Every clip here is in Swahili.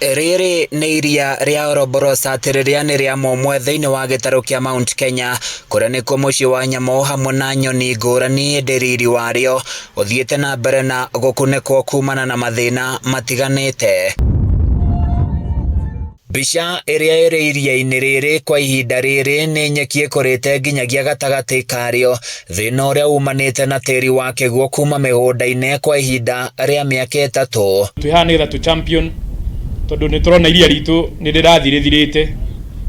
Riri nĩ iria ria Oroborosat rĩrĩa nĩ rĩa momwe thĩinĩ wa gĩtarũ kĩa Mount Kenya, kũrĩa nĩkuo mũciĩ wa nyamũ hamwe na nyoni ngũrani riri warĩo ũthiĩte na mbere na gũkunĩkwo kumana na mathĩna matiganĩte. Mbica ĩrĩa ĩrĩ iria-inĩ rĩrĩ kwa ihinda rĩrĩ nĩ nyeki ĩkũrĩte nginyagia gatagatĩ karĩo, thĩna ũrĩa umanĩte na tĩri wa kĩguo kuma mĩgũnda-inĩ kwa ihinda rĩa mĩaka 3. Twĩhaha nĩgetha tu champion tondũ nĩ tũrona iria ritũ nĩ rĩrathirĩthirĩte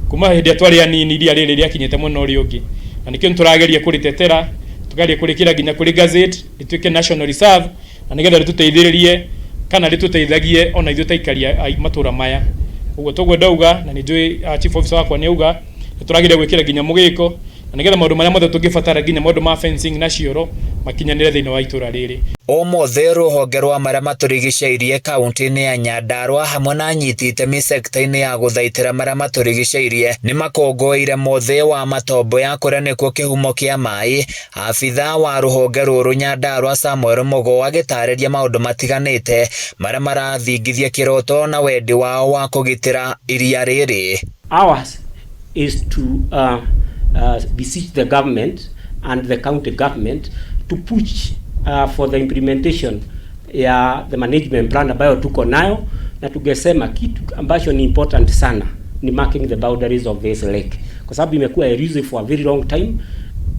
kuma hĩndĩ twarĩ anini, iria rĩrĩ rĩakinyĩte mwena ũrĩa ũngĩ, na nĩkĩo tũrageria kũrĩtetera, tukageria kũrĩkĩra nginya kũrĩ gazette rĩtuĩke national reserve, na nĩgetha rĩtũteithĩrĩrie kana rĩtũteithagie ona ithuĩ taikaria a matũra maya. Ũguo tũgwe ndauga na nĩ njũĩ chief officer wakwa nĩ auga nĩ tũrageria gwĩkĩra nginya mũgĩko, na nĩgetha maũndũ marĩa mothe tũngĩbatara nginya maũndũ ma fencing na cioro makinyanĩre thĩinĩ wa itũra rĩrĩ. Ũmũthĩ rũhonge rwa marĩa matũrigicĩirie kaunti-inĩ ya Nyandarua hamwe na anyiti itemi sector-inĩ ya gũthaitĩra marĩa matũrigicĩirie nĩ makũngũĩire mũthĩ wa matomboya kũrĩa nĩkuo kĩhumo kĩa maĩ. Abitha wa rũhonge rũrũ Nyandarua Samuel Mugo agĩtarĩria maũndũ matiganĩte marĩa marathingithia kĩroto na wendi wao wa kũgitĩra iria rĩrĩ. Ours is to beseech the government and the county government to push for the implementation ya the management plan ambayo tuko nayo, na tungesema kitu ambacho ni important sana ni marking the boundaries of this lake, kwa sababu imekuwa elusive for a very long time,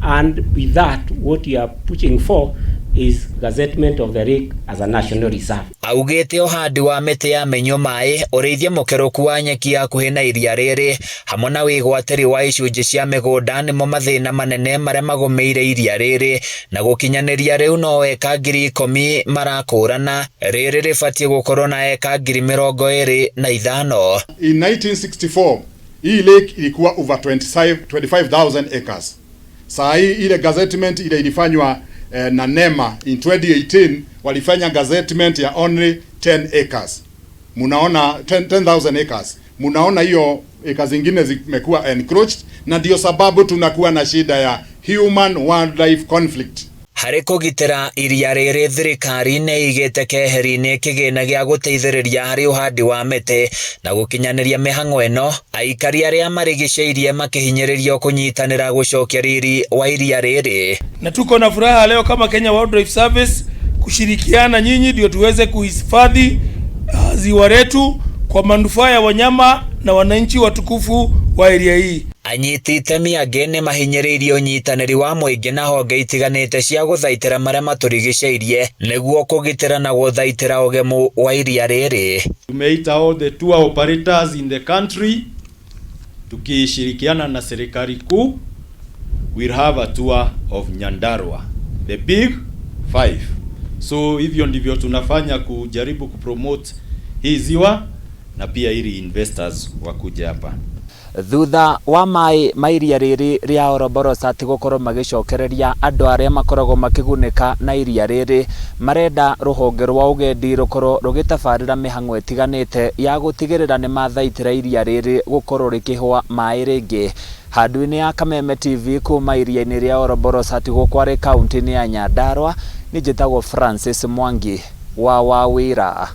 and with that what we are pushing for is gazettement of the lake as a national reserve. Augĩte ũhandi wa mĩtĩ ya mĩnyũ maĩ, ũrĩithia mũkerũku wa nyeki hakuhĩ na iria rĩrĩ hamwe na wĩgwatĩri wa icunjĩ cia mĩgũnda nĩmo mathĩna manene marĩa magũmĩire iria rĩrĩ, na gũkinyanĩria rĩu no eka 10,000 marakũrana. Rĩrĩ rĩbatiĩ gũkorwo na eka 25,000. In 1964 hii lake ilikuwa over 25,000 acres. Saa hii ile gazettement ile ilifanywa na NEMA in 2018 walifanya gazettement ya only 10 acres. Munaona 10,000 acres. Munaona hiyo eka zingine zimekuwa encroached, na ndio sababu tunakuwa na shida ya human wildlife conflict. Harĩ kũgitĩra iria rĩrĩ, thirikari nĩ igĩte keheri-inĩ kĩgĩna gĩa gũteithĩrĩria harĩ ũhandi wa mĩtĩ na gũkinyanĩria mĩhang'o ĩno, aikari arĩa marigicĩirie makĩhinyĩrĩrio kũnyitanĩra gũcokia riri wa iria rĩrĩ. Na tuko na furaha leo kama Kenya Wildlife Service kushirikiana nyinyi ndio tuweze kuhifadhi ziwa letu kwa manufaa ya wanyama na wananchi watukufu wa area hii. Anyiti itemi angĩ nĩ mahinyĩrĩirie ũnyitanĩri wa mũingĩ na honge itiganĩte cia gũthaitĩra marĩa matũrigicĩirie nĩguo kũgitĩra na gũthaitĩra ũgemu wa iria rĩrĩ. Tumeita all the tour operators in the country, tukishirikiana na serikali kuu, we'll have a tour of Nyandarua, the big 5. So hivyo ndivyo tunafanya kujaribu kupromote hii ziwa na pia ili investors wakuja hapa. Thutha wa maĩ ma iria rĩrĩ rĩa Oroborosat gũkorwo magĩcokereria andũ arĩa makoragwo makĩgunĩka na iria rĩrĩ, marenda rũhonge rwa ũgendi rũkorwo rũgĩtabarĩra mĩhang'o ĩtiganĩte ya gũtigĩrĩra nĩ mathaitĩra iria rĩrĩ gũkorwo rĩkĩhũa maĩ rĩngĩ. Handũ-inĩ ya Kameme TV kuma iria-inĩ rĩa Oroborosat gũkwarĩ kaunti-inĩ ya Nyandarua, nĩ njĩtagwo Francis Mwangi wa Wawira.